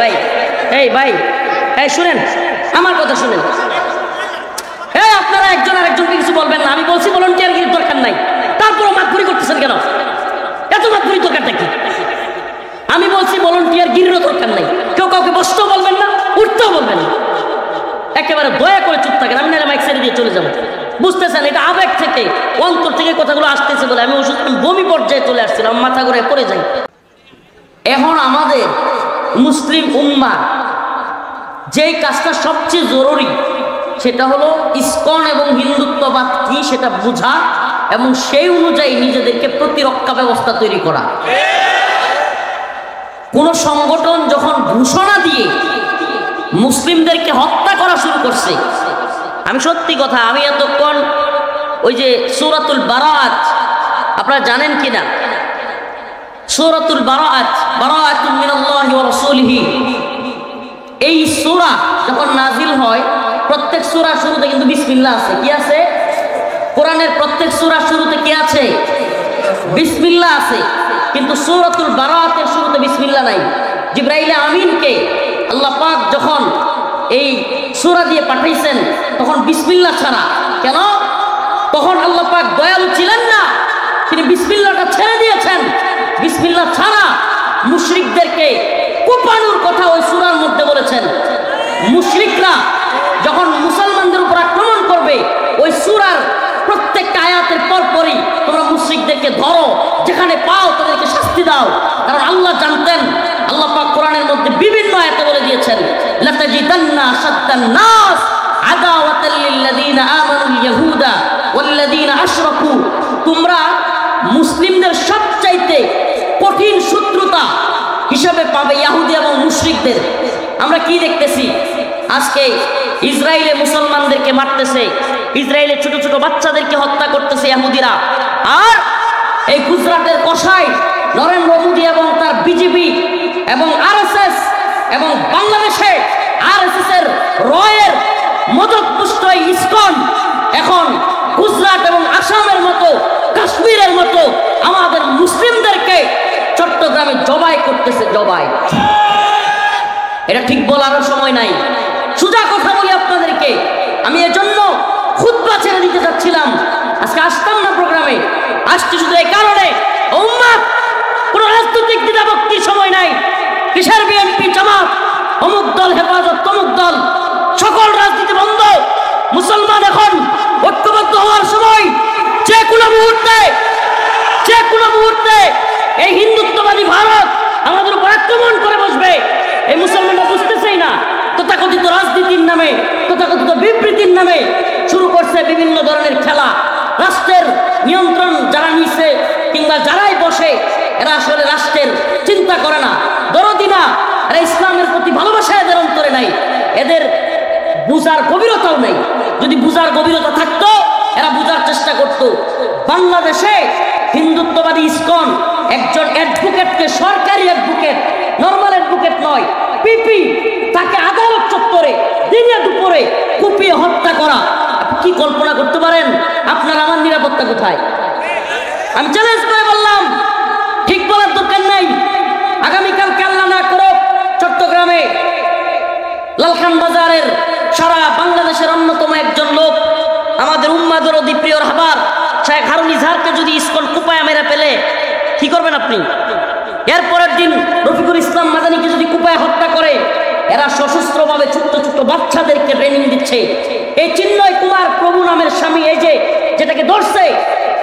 ভাই, ভাই, শুনেন আমার কথা শুনেন। আপনারা একজন আরেকজনকে কিছু বলবেন না। আমি বলছি ভলান্টিয়ারগিরির দরকার নাই, তারপরও মাতবুরি করতেছেন কেন? এত মাতবুরি দরকারটা কি? আমি বলছি ভলান্টিয়ারগিরিরও দরকার নাই। কেউ কাউকে বসতেও বলবেন না, উঠতেও বলবেন না, একেবারে দয়া করে চুপ থাকেন। আমি না মাইক ছেড়ে দিয়ে চলে যাবো। বুঝতেছেন, এটা আবেগ থেকে, অন্তর থেকে কথাগুলো আসতেছে বলে আমি বমি পর্যায়ে চলে আসছিলাম, মাথা ঘুরে পড়ে যাই। এখন আমাদের মুসলিম উম্মাহ যেই কাজটা সবচেয়ে জরুরি সেটা হলো ইসকন এবং হিন্দুত্ববাদ কি সেটা বোঝা এবং সেই অনুযায়ী নিজেদেরকে প্রতিরক্ষা ব্যবস্থা তৈরি করা। কোন সংগঠন যখন ঘোষণা দিয়ে মুসলিমদেরকে হত্যা করা শুরু করছে, আমি সত্যি কথা, আমি এতক্ষণ ওই যে সূরাতুল বারাআত আপনারা জানেন কিনা, সূরাতুল বারাআতুন মিনাল্লাহি ওয়া রাসূলিহি, এই সূরা যখন নাজিল হয় প্রত্যেক সূরার শুরুতে কিন্তু বিসমিল্লাহ আছে। কি আছে? কোরআনের প্রত্যেক সূরার শুরুতে কি আছে? বিসমিল্লাহ আছে। কিন্তু সূরাতুল বারাআতের শুরুতে বিসমিল্লাহ নাই। জিবরাইল আমিনকে আল্লাহ পাক যখন এই সূরা দিয়ে পাঠাইছেন তখন বিসমিল্লাহ ছাড়া। কেন? তখন আল্লাহ পাক দয়ালু ছিলেন না, তিনি বিসমিল্লাহটা ছেড়ে দিয়েছেন। বিসমিল্লাহ ছাড়া মুশরিকদেরকে কোপানোর কথা ওই সূরার মধ্যে বলেছেন। মুশরিকরা যখন মুসলমানদের উপর আক্রমণ করবে ওই সূরার প্রত্যেকটা আয়াতের পরপরই তোমরা মুশরিকদেরকে ধরো, যেখানে পাও তাদেরকে শাস্তি দাও। কারণ আল্লাহ জানতেন, আল্লাহ পাক কোরআনের মধ্যে বিভিন্ন আয়াতে বলে দিয়েছেন, লাতাজিদান্না আশাদ্দান নাস আদাওয়াতাল লিল্লাযিনা আমানুল ইয়াহুদা ওয়াল্লাযিনা আশরাকু, তোমরা মুসলিমদের সবচাইতে কঠিন শত্রুতা হিসাবে পাবে ইহুদি এবং মুশরিকদের। আমরা কি দেখতেছি আজকে? ইসরায়েলে মুসলমানদেরকে মারতেছে, ইসরায়েলের ছোট ছোট বাচ্চাদেরকে হত্যা করতেছে ইহুদিরা। আর এই গুজরাটের কসাই নরেন্দ্র মোদী এবং তার বিজেপি এবং আরএসএস এবং বাংলাদেশে আরএসএস এর রয়ের মদতপুষ্ট ইসকন এখন গুজরাট এবং আসামের মতো, কাশ্মীরের মতো আমাদের মুসলিমদেরকে চট্টগ্রামে জবাই করতেছে। জবাই, এটা ঠিক বলারও সময় নাই। সোজা কথা বলি আপনাদেরকে, আমি এজন্য খুতবা ছেড়ে দিতে যাচ্ছিলাম, আজকে আসতাম না প্রোগ্রামে। আসছি শুধু এই কারণে, উম্মাহ কোন রাজনৈতিক দ্বিধাভক্তির সময় নাই। কিসের বিএনপি জামাত, অমুক দল হেফাজত, তমুক দল, সকল রাজনীতি বন্ধ। মুসলমান এখন ঐক্যবদ্ধ হওয়ার সময়। যে কোনো মুহূর্তে এই হিন্দুত্ববাদী ভারত আমাদের উপর আক্রমণ করে বসবে। এই মুসলমানরা বুঝতেছেই না, তথাকথিত রাজনীতির নামে, তথাকথিত বিবৃতির নামে শুরু করছে বিভিন্ন ধরনের খেলা। রাষ্ট্রের নিয়ন্ত্রণ যারা নিছে কিংবা যারাই বসে, এরা আসলে রাষ্ট্রের চিন্তা করে না, দরদি না, এরা ইসলামের প্রতি ভালোবাসা এদের অন্তরে নাই, এদের বুঝার গভীরতাও নেই। যদি বুঝার গভীরতা থাকতো এরা বুঝার চেষ্টা করত। বাংলাদেশে হিন্দুত্ববাদী ইসকন একজন অ্যাডভোকেটকে, সরকারি অ্যাডভোকেট, নর্মাল অ্যাডভোকেট নয়, পিপি, তাকে আদালত চত্বরে দিনে দুপুরে কুপিয়ে হত্যা করা। কি কল্পনা করতে পারেন? আপনার আমার নিরাপত্তা কোথায়? আমি চ্যালেঞ্জ করে বললাম, ঠিক বলার দরকার নাই। আগামীকালকে আল্লাহ না করো চট্টগ্রামে লালখান বাজারের সারা বাংলাদেশের অন্যতম একজন লোক, আমাদের উম্মাদের অতি প্রিয় রাহবার শেখ হারুন ইজহারকে যদি ইসকন কুপায় মেরে ফেলে কি করবেন আপনি? এরপরের দিন রফিকুল ইসলাম মাদানীকে যদি কুপায় হত্যা করে, এরা সশস্ত্রভাবে ছোট্ট ছোট্ট বাচ্চাদেরকে ট্রেনিং দিচ্ছে। এই চিন্ময় কুমার প্রভু নামের স্বামী, এই যে যেটাকে ধরছে,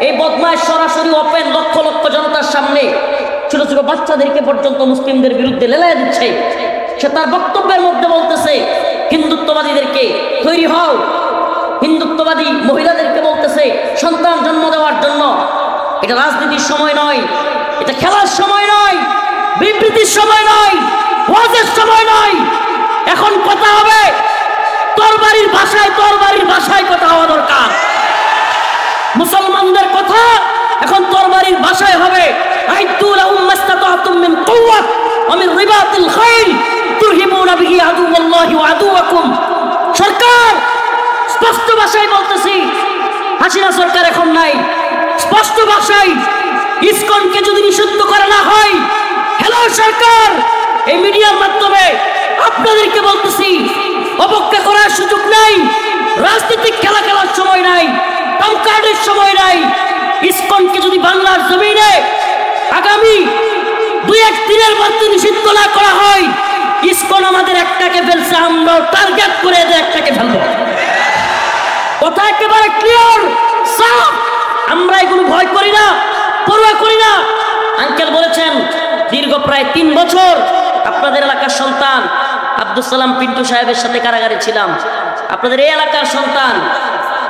এই বদমাশ সরাসরি ওপেন লক্ষ লক্ষ জনতার সামনে ছোট ছোট বাচ্চাদেরকে পর্যন্ত মুসলিমদের বিরুদ্ধে লেলায় দিচ্ছে। সে তার বক্তব্যের মধ্যে বলতেছে হিন্দুত্ববাদীদেরকে তৈরি হও, হিন্দুত্ববাদী মহিলাদেরকে বলতেছে সন্তান জন্ম দেওয়ার জন্য। এটা রাজনীতির সময় নয়, এটা খেলার সময় নয়, বিবৃতির সময় নয়, ওয়াজের সময় নয়। এখন কথা হবে তরবারির ভাষায় কথা হওয়া দরকার। মুসলমানদের কথা এখন তরবারির ভাষায় হবে। আইতু লাহুম মাসতাতাতুম মিন কুওয়াত ওয়া মিন রিবাতিল খাইল তুরহিবুনা বিহি আদুওয়াল্লাহি ওয়া আদুওয়াকুম। সরকার স্পষ্ট ভাষায় বলতেছি, হাসিনা সরকার এখন নাই, স্পষ্ট ভাষায় ইসকনকে যদি নিষিদ্ধ করা না হয়, হ্যালো সরকার, এই মিডিয়ার মাধ্যমে আপনাদেরকে বলতেছি, অপেক্ষা করার সুযোগ নাই, রাজনৈতিক খেলা খেলার সময় নাই, টমকার্ডের সময় নাই। ইসকনকে যদি বাংলার জমিনে আগামী 2-1 দিনের মধ্যে নিষিদ্ধ না করা হয়, ইসকন আমাদের একটাকে ফেলছে, আমরা টার্গেট করে এদের একটাকে ফেলবো। কথা একেবারে ক্লিয়ার, সাফ। আমরা এগুলো ভয় করি না, পরোয়া করি না। আঙ্কেল বলেছেন দীর্ঘ প্রায় 3 বছর আপনাদের এলাকার সন্তান আব্দুল সালাম পিন্টু সাহেবের সাথে কারাগারে ছিলাম। আপনাদের এই এলাকার সন্তান,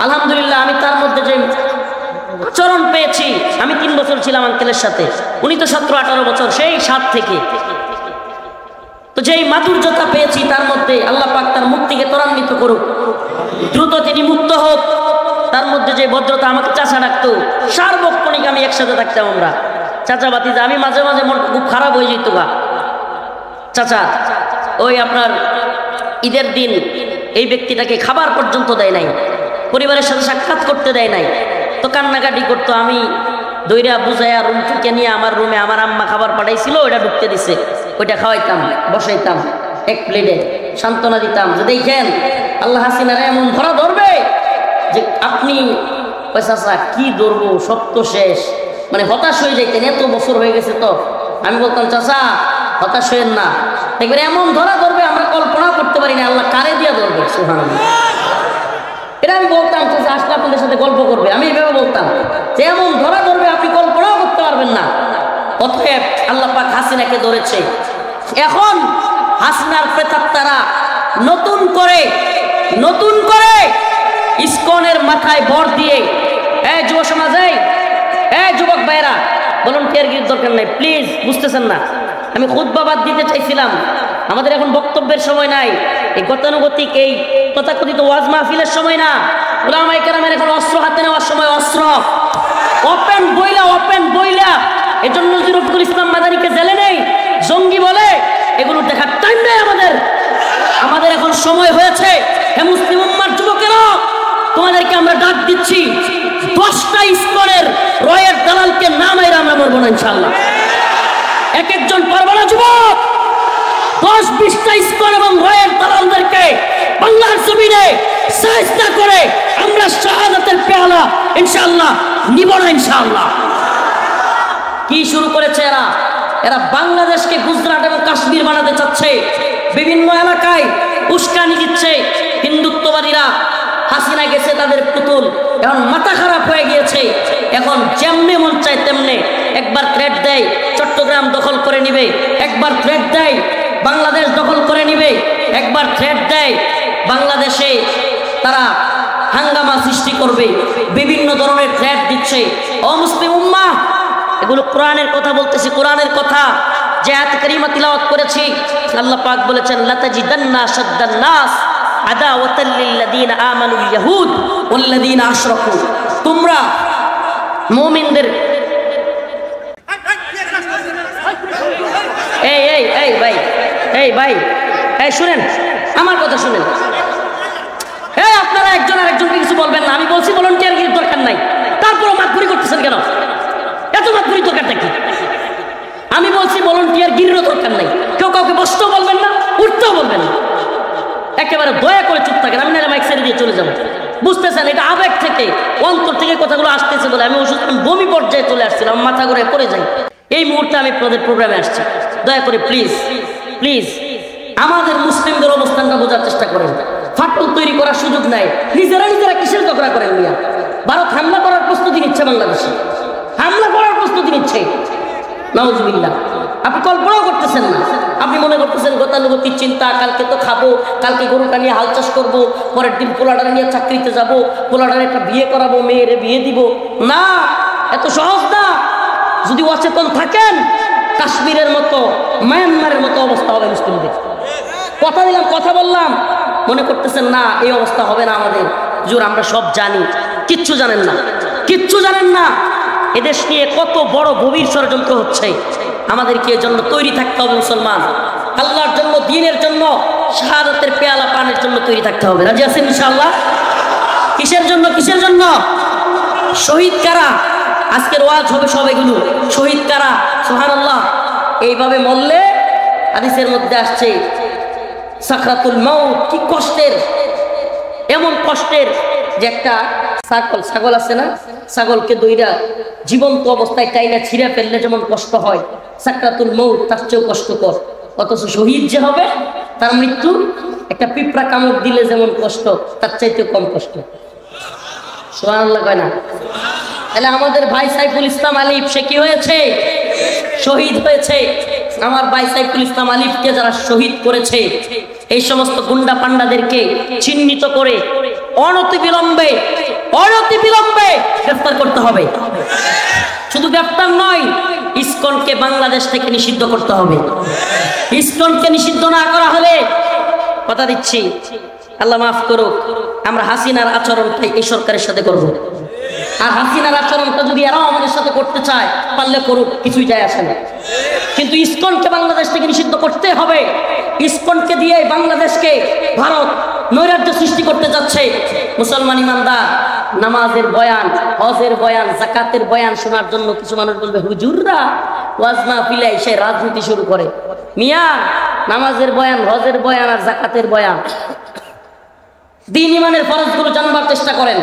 আলহামদুলিল্লাহ আমি তার মধ্যে যে আচরণ পেয়েছি, আমি 3 বছর ছিলাম আঙ্কেলের সাথে, উনি তো 17-18 বছর, সেই 7 থেকে। তো যেই মাধুর্যতা পেয়েছি তার মধ্যে, আল্লাহ পাক তার মুক্তিকে ত্বরান্বিত করুক, দ্রুত তিনি মুক্ত হোক। তার মধ্যে যে ভদ্রতা, আমাকে চাচা ডাকতো, সার্বক্ষণিক আমি একসাথে থাকতাম আমরা, চাচা বাতিজা। আমি মাঝে মাঝে মনটা খুব খারাপ হয়ে যেত গা, চাচা ওই আপনার ঈদের দিন এই ব্যক্তিটাকে খাবার পর্যন্ত দেয় নাই, পরিবারের সাথে সাক্ষাৎ করতে দেয় নাই, তো কান্নাকাটি করতো। আমি দইরা বুঝাইয়া রুম থেকে নিয়ে আমার রুমে আমার আম্মা খাবার পাঠাইছিল, ওইটা ঢুকতে দিছে, ওইটা খাওয়াইতাম, বসাইতাম এক প্লেটে, সান্ত্বনা দিতাম যে দেখেন আল্লাহ হাসিনারা এমন ধরা ধরবে যে আপনি চাচা কি ধরবো, সত্য শেষ, মানে হতাশ হয়ে যাইতেন, এত বছর হয়ে গেছে। তো আমি বলতাম চাচা হতাশ হইেন না, দেখবেন এমন ধরা ধরবে আমরা কল্পনা করতে পারি না, আল্লাহ কারে দিয়া ধরবে। সুবহানাল্লাহ, এটা আমি বলতাম চাচা আসলে আপনাদের সাথে গল্প করবে, আমি এভাবে বলতাম যে এমন ধরা ধরবে আপনি কল্পনাও করতে পারবেন না। অতএব আল্লাহ পাক হাসিনাকে ধরেছে। এখন হাসিনার প্রেতাত্মারা নতুন করে ইসকনের মাথায় ভর দিয়ে, যুব সমাজ, যুবক ভাইরা, ভলান্টিয়ারগির দরকার নাই প্লিজ, বুঝতেছেন না, আমি খুতবা বাদ দিতে চাইছিলাম, আমাদের এখন বক্তব্যের সময় নাই, এই গতানুগতিক এই তথাকথিত ওয়াজ মাহফিলের সময় না। উলামায়ে কেরামের এখন অস্ত্র হাতে নেওয়ার সময়, অস্ত্র ওপেন বইলা। এজন্য রফিকুল ইসলাম মাদানীকে জেলে নেই, জঙ্গি বলে, এগুলো দেখার টাইম নেই আমাদের এখন সময় হয়েছে। হে মুসলিম উম্মার যুবকেরা, তোমাদেরকে আমরা ডাক দিচ্ছি, 10টা ইসকনের রয়ের দালালকে নামাইরা আমরা মরবো না ইনশাআল্লাহ। একজন পারবো না যুবক, 10-20টা ইসকন এবং রয়ের দালালদেরকে বাংলার জমিনে সাজদা করে আমরা শাহাদাতের পেয়ালা ইনশাআল্লাহ নিব না ইনশাআল্লাহ। কি শুরু করেছে এরা বাংলাদেশকে গুজরাট এবং কাশ্মীর বানাতে চাচ্ছে, বিভিন্ন এলাকায় উস্কানি দিচ্ছে। হিন্দুত্ববাদীরা, হাসিনা গেছে তাদের পুতুল, এখন মাথা খারাপ হয়ে গিয়েছে, এখন যেমনে মন চায় তেমনে, একবার থ্রেট দেয় চট্টগ্রাম দখল করে নিবে, একবার থ্রেট দেয় বাংলাদেশ দখল করে নিবে, একবার থ্রেট দেয় বাংলাদেশে তারা হাঙ্গামা সৃষ্টি করবে, বিভিন্ন ধরনের থ্রেট দিচ্ছে। ও মুসলিম উম্মাহ, এগুলো কোরআনের কথা বলতেছি, কোরআনের কথা। যে আয়াত কারিমা তিলাওয়াত করেছি, আল্লাহ পাক বলেছেন লাতাজিদান্না আশাদ্দান নাস আদাওয়াতাল লিল্লাযিনা আমানুল ইয়াহুদ ওয়াল্লাযিনা আশরাকু। তোমরা মুমিনদের, এই ভাই শুনেন আমার কথা, শুনেন। আপনারা একজন আরেকজনকে কিছু বলবেন না, আমি বলছি ভলান্টিয়ারগিরির দরকার নাই, তারপরও মাতবুরি করতেছেন কেন? এত মাতবুরি দরকারটা কি? আমি বলছি ভলান্টিয়ারগিরিরও দরকার নাই, কেউ কাউকে বসতেও বলবেন না, উঠতেও বলবেন না, একেবারে দয়া করে চুপ থাকেন। আমি না মাইক ছেড়ে দিয়ে চলে যাবো, বুঝতেছেন? এটা আবেগ থেকে, অন্তর থেকে কথাগুলো আসতেছে বলে আমি বমি পর্যায়ে চলে আসছিলাম, মাথা ঘুরে পড়ে যাই। এই মুহূর্তে আমি আপনাদের প্রোগ্রামে আসছি, দয়া করে প্লিজ আমাদের মুসলিমদের অবস্থানটা বোঝার চেষ্টা করেন। ফাটল তৈরি করার সুযোগ নাই, নিজেরা কিসের ঝগড়া করেন মিয়া? ভারত হামলা করার প্রস্তুতি নিচ্ছে, বাংলাদেশে হামলা করার প্রস্তুতি নিচ্ছে, নাউজুবিল্লাহ। আপনি কল্পনাও করতেছেন না, আপনি মনে করতেছেন গতানুগতিক চিন্তা, কালকে তো খাবো, কালকে গরুটা নিয়ে হাল চাষ করবো, পরের দিন পোলাটারে নিয়ে চাকরিতে যাবো, পোলাটারে একটা বিয়ে করাবো, মেয়েরে বিয়ে দিব। না, এত সহজ না। যদি অচেতন থাকেন, কাশ্মীরের মতো, মায়ানমারের মতো অবস্থা হবে মুসলিমদের। কথা দিলাম, কথা বললাম, মনে করতেছেন না এই অবস্থা হবে না আমাদের। জোর আমরা সব জানি, কিচ্ছু জানেন না। এদেশ নিয়ে কত বড় গভীর ষড়যন্ত্র হচ্ছে, আমাদেরকে এর জন্য তৈরি থাকতে হবে। মুসলমান, আল্লাহর জন্য, দ্বীনের জন্য, শাহাদাতের পেয়ালা পানের জন্য তৈরি থাকতে হবে। রাজি আছেন ইনশাআল্লাহ? কিসের জন্য? শহীদ কারা? আজকের ওয়াজ হবে সব এগুলো। শহীদ কারা? সুবহানাল্লাহ। এইভাবে মরলে হাদিসের মধ্যে আসছে সাকরাতুল মাউত, কি কষ্টের, এমন কষ্টের যে একটা ছাগল আছে না, ছাগলকে দইরা জীবন্ত অবস্থায় টাইনা ছিঁড়ে ফেললে যেমন কষ্ট হয়, সাকরাতুল মাউত তার চেয়েও কষ্টকর। অথচ শহীদ যে হবে তার মৃত্যু একটা পিঁপড়া কামড় দিলে যেমন কষ্ট, তার চাইতেও কম কষ্ট। সুবহানাল্লাহ কয় না? তাহলে আমাদের ভাই সাইফুল ইসলাম আলিফ সে কি হয়েছে? শহীদ হয়েছে। আমার ভাই সাইফুল ইসলাম আলিফকে যারা শহীদ করেছে, এই সমস্ত গুন্ডা পান্ডাদেরকে চিহ্নিত করে অনতিবিলম্বে গ্রেফতার করতে হবে। শুধু গ্রেফতার নয়, ইসকনকে বাংলাদেশ থেকে নিষিদ্ধ করতে হবে। ইসকনকে নিষিদ্ধ না করা হলে, কথা দিচ্ছি, আল্লাহ মাফ করুক, আমরা হাসিনার আচরণটাই এই সরকারের সাথে করব। আর হাসিনার আচরণটা যদি এরাও আমাদের সাথে করতে চায়, পারলে করুক, কিছুই যায় আসে না। কিন্তু ইসকনকে বাংলাদেশ থেকে নিষিদ্ধ করতে হবে। ইসকনকে দিয়ে বাংলাদেশকে ভারত নৈরাজ্য সৃষ্টি করতে যাচ্ছে। মুসলমান ইমানদার, নামাজের বয়ান, হজের বয়ান, যাকাতের বয়ান শোনার জন্য কিছু মানুষ বলবে হুজুররা ওয়াজ মাহফিলে এসে রাজনীতি শুরু করে। মিয়া, নামাজের বয়ান, হজের বয়ান আর যাকাতের বয়ান, দ্বীন ইমানের ফরজগুলো জানবার চেষ্টা করেন।